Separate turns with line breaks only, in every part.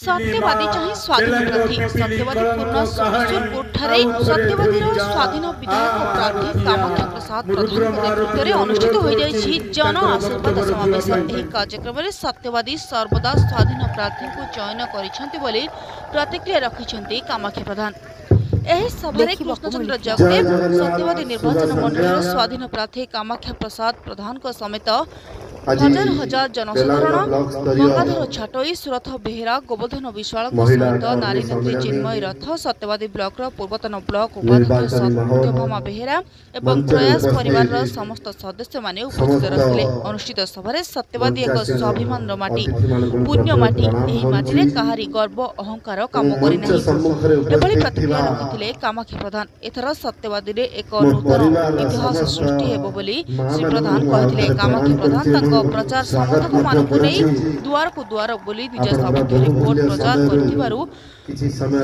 सत्यवादी चाहे स्वाधीन प्रार्थी सत्यवादी पूर्ण सोमेश्वरपुर सत्यवादी स्वाधीन विधायक प्रार्थी कामाख्या प्रसाद प्रधान नेतृत्व में अनुष्ठित हो जन आशीर्वाद समावेश। यह कार्यक्रम में सत्यवादी सर्वदा स्वाधीन प्रार्थी को चयन कर प्रतिक्रिया रखिंट कामाख्या प्रधान। एही सभारे कृष्णचंद्र जगदेव सत्यवादी निर्वाचन मंडल स्वाधीन प्रार्थी कामाख्या प्रसाद प्रधान समेत हजार हजार जनसाधारण गंगाधर छाटोई सुरथ बेहेरा गोवर्धन विश्वाल सहित नारी नेत्री चिन्मयी रथ सत्यवादी ब्लॉक पूर्वतन ब्लॉक उपाध्यक्ष सत्यभामा बेहेरा एवं प्रयास परिवार समस्त सदस्य माने उपस्थित रहिथिले। अनुष्ठित सभारे सत्यवादी एक स्वाभिमान माटी पुण्य माटी एही माटीरे काहारी गर्व अहंकार काम करि नाही एभली प्रतिक्रिया रखिथिले कामाख्या प्रधान। एथर सत्यवादी रे एक नूतन इतिहास सृष्टि हेबो बोली श्री प्रधान कहिथिले। कामाख्या प्रधान प्रचार समर्थक मानक नहीं दुआर को दुआर बोली विजय सपक्ष भोट प्रचार करथिबारु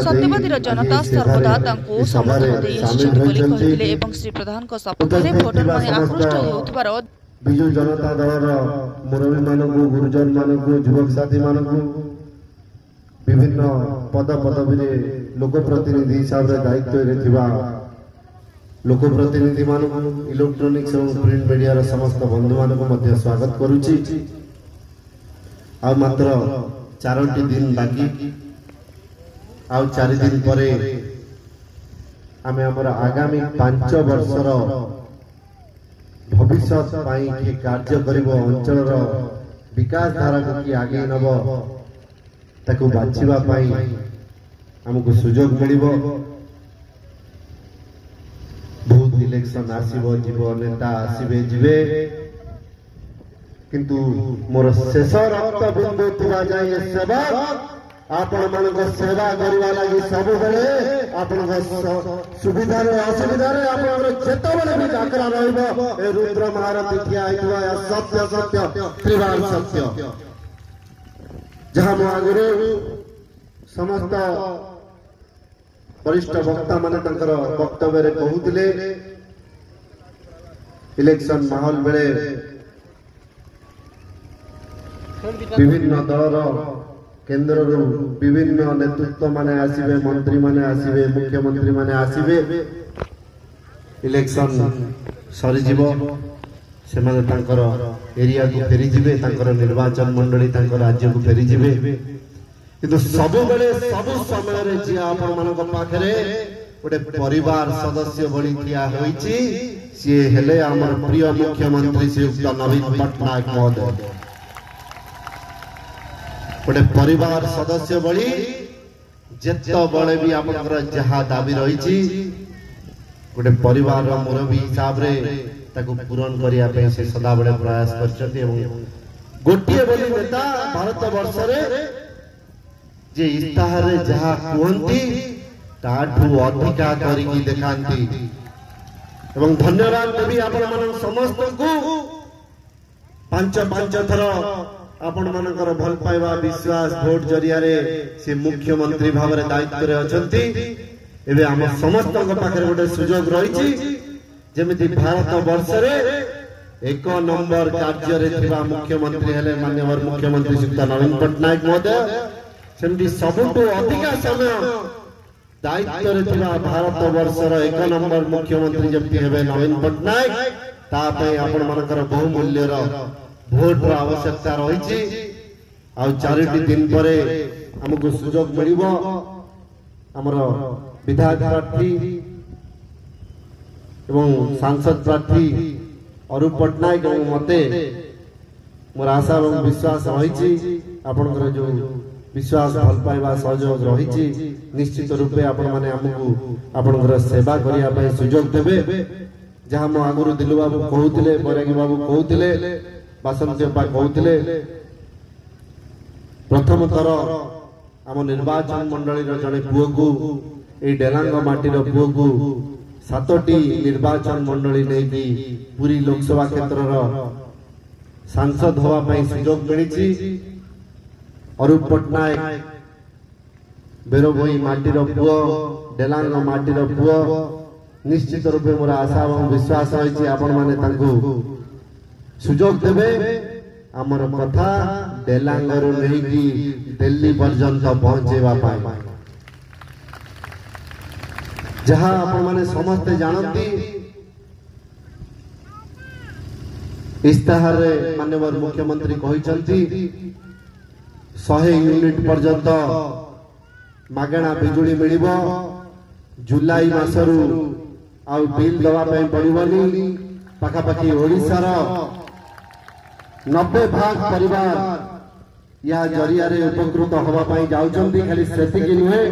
सत्यवादी जनता सर्वदा तांको समर्थन देई आछिछथि बोली कहिथिले एवं श्री प्रधान को सपक्ष रे वोटर माने आकृष्ट हेउथिबार
बिजु जनता दलर मुरबी मानकु गुरुजन मानकु युवक साथी मानकु विभिन्न पद पदवी रे लोक प्रतिनिधि हिसाब रे दायित्व रे थिबा लोक प्रतिनिधि मानकु इलेक्ट्रोनिक्स और प्रिंट मीडिया समस्त बंधु मानकु स्वागत करुछि। आ मात्र 4टी दिन बाकी आ 4 दिन परे आमे हमर आगामी 5 वर्षर भविष्य पाई कि कार्य करिवो अंचलर विकास धारा को कि आगे नब ताकू बाछिबा पाई हमकु सुयोग मिलिबो। इलेक्शन आसीबो जीवो नेता आसीबे जीवे किंतु मोर शेष रक्त बिंदु थिबा जाय सेवा आपण मानक सेवा करबा लागि सब बेले आपण सुविधा रे असुविधा रे आपण जेतो बेले भी डाकरा रहइबो। ए रुद्र महारथी किया आइबो सत्य सत्य त्रिवार सत्य जहां मो आगरे समस्त वरिष्ठ वक्ता माने तंकर वक्तव्य रे कहउतिले इलेक्शन माहौल बेले विभिन्न दलर केंद्र विभिन्न नेतृत्व माने आसीबे मंत्री माने आसीबे मुख्यमंत्री माने आसीबे इलेक्शन सरी जीवो से माने तंकर एरिया को फेरी जिबे तंकर निर्वाचन मंडली तंकर राज्य को फेरी जिबे किंतु सब बेले सब समय रे जे आपण मानक पाखरे गोटे परिवार सदस्य बड़ी किया होईची सी हेले हमर प्रिय मुख्यमंत्री श्रीयुक्त नवीन पटनायक महोदय। गोटे परिवार सदस्य बड़ी जेतो बळे भी आपनकर जहा दाबी रहिची गोटे परिवार रो मुरबी हिसाब रे ताकू पूरण करिया पे से सदा बळे प्रयास करछथि एवं गोटिए बोली नेता भारत वर्ष रे जे इस्ताहार रे जहा कहंती ताठू अधिका करिकी देखांती एवं धन्यवाद देवी आपण मन समस्त को 5 थर आपण मानकर भल पाइबा विश्वास वोट जरिया रे से मुख्यमंत्री भाव रे दायित्व रे अछंती। एबे हम समस्त को पाखरे गोटे सुयोग रहिछि जेमिति भारत वर्ष रे 1 नंबर कार्य रे थिबा मुख्यमंत्री हेले माननीय मुख्यमंत्री श्री नवीन पटनायक महोदय सेमति सबुठु अधिका समय दायित्व रे थिबा भारत वर्षर 1 नंबर मुख्यमंत्री जबकि हेबे नवीन पटनायक ता पे आपण मानकर बहुमूल्य रो वोट रो आवश्यकता रहिछि। आ 4टी दिन परे हमकु सुयोग मिलिबो हमर विधायक प्रार्थी एवं सांसद प्रार्थी अरूप पटनायक एवं मते मोर आशा एवं विश्वास रहिछि आपनकर जो विश्वास भल पाइबा सहयोग रहिछि निश्चित रूपे आपण माने हमकु आपनकर सेवा करिया पय सुयोग देबे। जहां मो आगुरु दिलु बाबू कहउतिले बरागी बाबू कहउतिले बासंती अपा कहउतिले प्रथम थर हम निर्वाचन मंडली रो जने पुओ को ए डेलांग माटी रो पुओ को 7टी निर्वाचन मंडली नेबी पूरी लोकसभा क्षेत्र रो सांसद होवा पय सुयोग मिलिछि। अरूप पटनायक बेरोभई माटी रो पुओ डेलांग माटी रो पुओ निश्चित रूपे मोर आशा और विश्वास रही आपण माने तांको सुयोग देबे आमर कथा डेलांगरू नहीं कि दिल्ली पर्यंत पहुंचेवा पाए जहाँ आपण माने समस्ते जानती इस्ताहार माननीय मुख्यमंत्री कहते 100 यूनिट पर्यंत मागणा बिजुली मिल जुलाई मासरू आउ बिल दवा पड़ोनी पाखापाखि ओडिशार 90 भाग परिवार या जरिया उपकृत होगापाई जाउछंती। खाली सेतिकी नुहे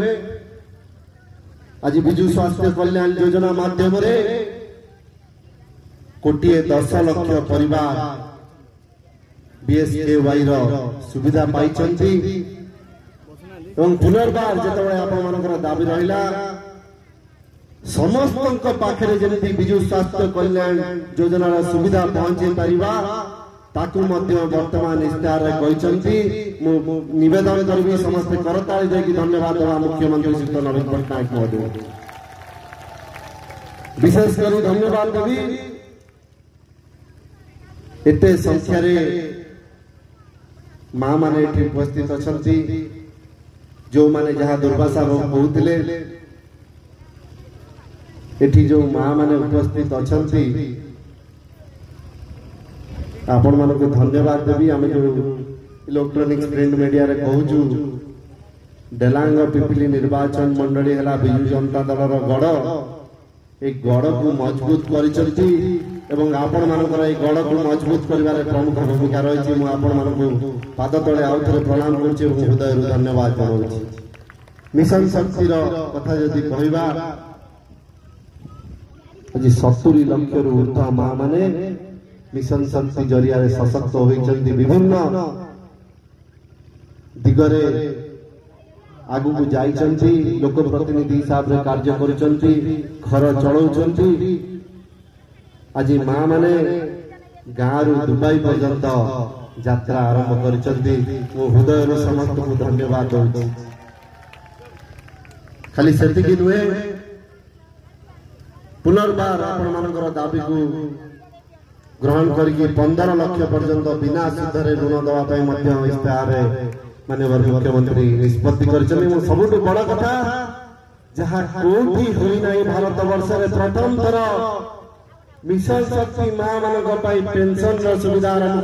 आज विजु स्वास्थ्य कल्याण योजना माध्यम कोटिए 10 लाख परिवार बीएसकेवाई सुविधा पाई पुनर्बार जिते आप दाबी रहा समस्त पाखे जमी विजु स्वास्थ्य कल्याण योजना सुविधा पहुंचे पारिबा ताकू वर्तमान इस्ताहार निवेदन करी समस्त करताली देकी धन्यवाद देवा मुख्यमंत्री श्री नवीन पट्टनायक महोदय विशेषकर धन्यवाद देवी एते संख्या माँ माने उपस्थित अच्छा जो माने जहाँ दुर्वासा रोग कहते एठी जो माँ माने उपस्थित अच्छा आपण मानक धन्यवाद देवी। आम जो इलेक्ट्रोनिक्स प्रिंट मीडिया रे कहूचु डेलांग पिपिली निर्वाचन मंडली है विजु जनता दल गड़ ए गड़ को मजबूत करिसंती एवं आपण मानकर ए गड़ को मजबूत करिवारे प्रमुख भूमिका रही। मु आपण मानक पाद तले आउ थे प्रणाम करुच्ची हृदय धन्यवाद जनाऊँ। मिशन शक्ति कथा जदि कहवा आज 70 लाख रु ऊर्ध्व माँ माने मिशन शक्ति जरिया सशक्त होती विभिन्न दिगरे आगु को जाइछंती लोक प्रतिनिधि हिसाब से कार्य करुछंती घर चलाउछंती। आज माँ माने गाँव दुबई पर्यंत यात्रा आरंभ करिछंती। मो हृदय समस्त को धन्यवाद दूँ। खाली सेतिकी नुहे पुनर्बार आपण मानकर दाबी को ग्रहण करके 15 लाख पर्यंत बिना सुधरे ऋण दवाई इस्ताहार माननीय मुख्यमंत्री निष्पत्ति कर सबुठ बड़ कथा जहाँ कोठी होना भारत वर्ष प्रथम थर मिशन शक्ति माँ मान पेंशन सुविधा आरंभ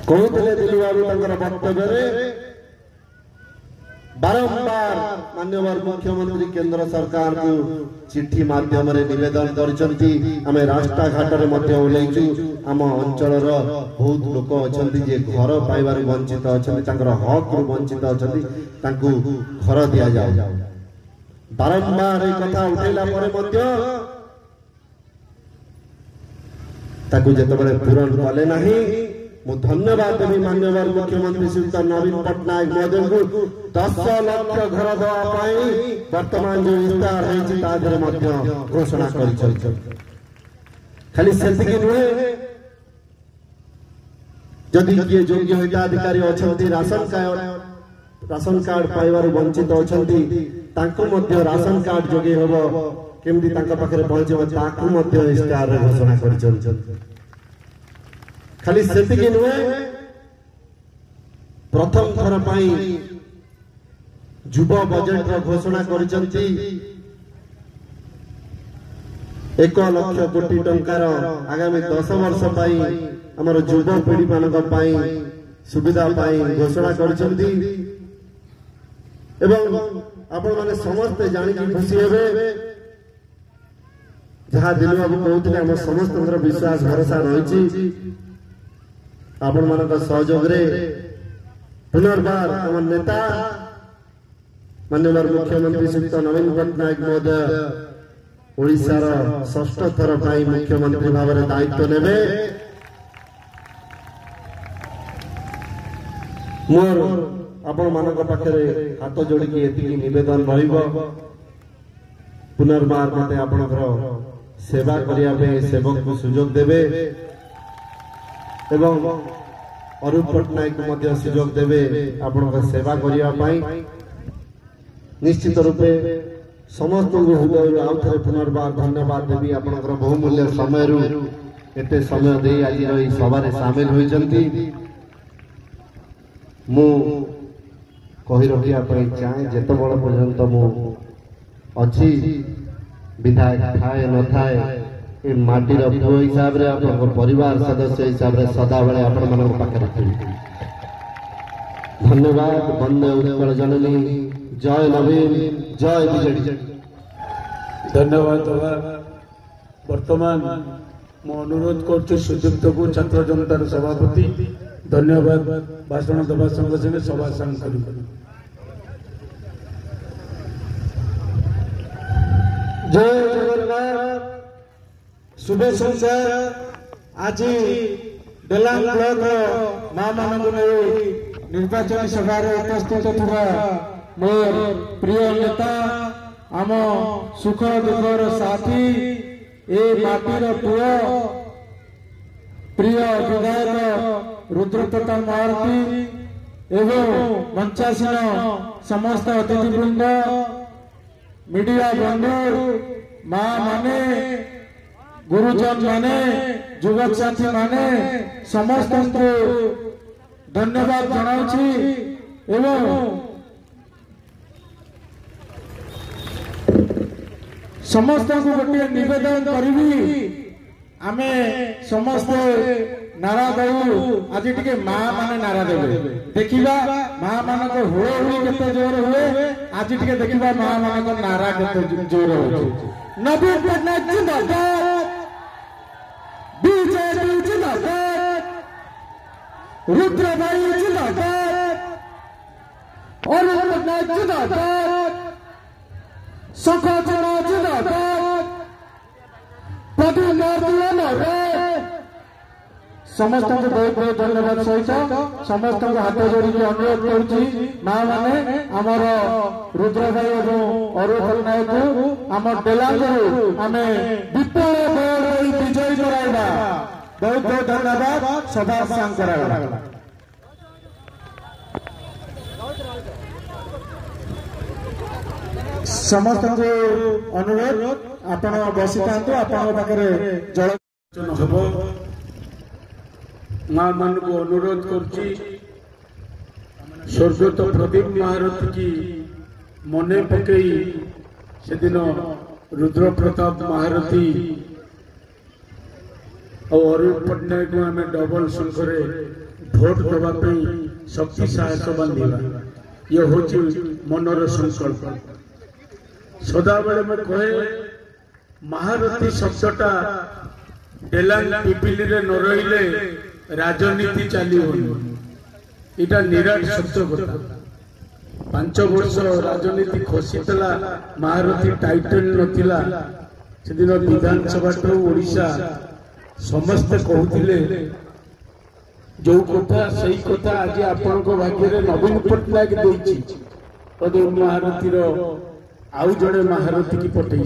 कर दिल्ली बाबू वक्तव्य बारंबार माननीय मुख्यमंत्री केंद्र सरकार को चिट्ठी माध्यम निवेदन करछंती। आमे रास्ता घाट रे ओल्लैचु आम अंचल बहुत लोक अच्छा जे घर पाइबार वंचित अच्छा हक रु वंचित अच्छा घर दि जाओ। बारंबार एक कथा उठेला जिते पूरण कले नहीं मु धन्यवाद देवी माननीय मुख्यमंत्री श्री नवीन पट्टनायक महोदय को 10 लाख घर दवाई वर्तमान जो इस्ताहार है घोषणा कर खाली सेतिकी नुहे जदि किए योग्य हिताधिकारी अच्छा राशन कार्ड पाइबार वंचित अच्छा राशन कार्ड जोगे हम केमती पाखे पहुंचे इस्ताहार घोषणा कर खाली सेतिकी नुहे प्रथम थर युव बजेट घोषणा कर 1 लाख कोटी टंकार आगामी 10 वर्ष आमर युव पीढ़ी मान सुविधा घोषणा कर समस्ते जानिक खुशी हे जहाँ दिल बाबू कहते आम समस्त विश्वास भरोसा रही आपण मान सहयोग पुनर्बार आम नेता माननीय मुख्यमंत्री श्री नवीन पट्टनायक महोदय ओडिशार 6ठ थर मुख्यमंत्री भाव में दायित्व नेबे। मोर आपण मानक पाखे हाथ जोड़िकी एतिकी निवेदन पुनर्बार मते आपणकर सेवा करने सेवक को सुजोग देवे एवं अरूप पट्टनायक को सुजोग देवे आपणकर सेवा करने निश्चित रूपे समस्त हृदय आउ थे पुनर्बार धन्यवाद देवी आपणकर बहुमूल्य समय एते समय दे आज सभारे सामिल होइचंती मु कहि रखिया पई चाहे जेते बड़ पर्यंत मु अछि विधायक थाए न थाए ए माटीर पुओ हिसाब रे आपन परिवार सदस्य हिसाब रे सदा बेले आपन मन पाखे रखिबी। धन्यवाद। वंदे उत्कल जननी। जय नवीन, जय बीजेडी।
धन्यवाद। वर्तमान मु अनुरोध कर सुदीप्त को छात्र जनतार सभापति धन्यवाद भाषण देवा संगे संगे सभा सांग कर।
जय जगन्नाथ। शुभेच्छा। आज बेलांग ब्लॉक माँ मान निर्वाचन सभा उपस्थित था मोर प्रिय नेता आम सुख दुखर साथी ए माटीर पुओ प्रिय विधायक रुद्रप्रताप महारथी एवं मंचासीन समस्त अतिथिवृंद मीडिया बंधु माँ माने गुरुजन माने युवक साथी माने समस्त को धन्यवाद जनाउछि एवं समस्त को गोटे निवेदन करी आमे समस्ते नारा दऊ आज टिके माँ माने नारा देवे देखिबा माँ मान को हुए हुई केते जोर हुए आज टिके देखिबा माँ मान को नारा केते जोर हो। नवीन पटनायक जिंदाबाद, बीजेपी जिंदाबाद, रुद्र भाई जिंदाबाद, और पटनायक जिंदाबाद, सखा चढ़ा जिंदाबाद, पदवी मार समस्त को बहुत बहुत धन्यवाद सहित समस्त हाथ जोड़ी अनुरोध करुच्ची माँ माने आमर रुद्र भाई और अरुण पट्टनायक आम बेलांगरू आम विपुल विजयी कराइबा। बहुत बहुत धन्यवाद। सभा सांग कराइबा। समस्त को अनुरोध आपण बसी था आपण पाखे जल
माँ मन को अनुरोध कर स्वर्गत प्रदीप महारथी की मने पकई से दिन रुद्र प्रताप महारथी और अरुण पट्टनायक को आम डबल संख्या भोट देवाई शक्ति साहस बांधा ये हूँ मनर संकल्प। सदा बेले मैं कहे महारथी शब्दटा डेलांग पिपिली रे न रहिले राजनीति चली इटा निराट सत्य कथा। 5 वर्ष राजनीति खसीला महारथी टाइटल नथिला से दिन विधानसभा ओडिशा समस्त कहते जो कथा सही कथा आज आपण भाग्य नवीन पट्टनायक प्रदीप महारथी आउ जड़े महारथी की पठे।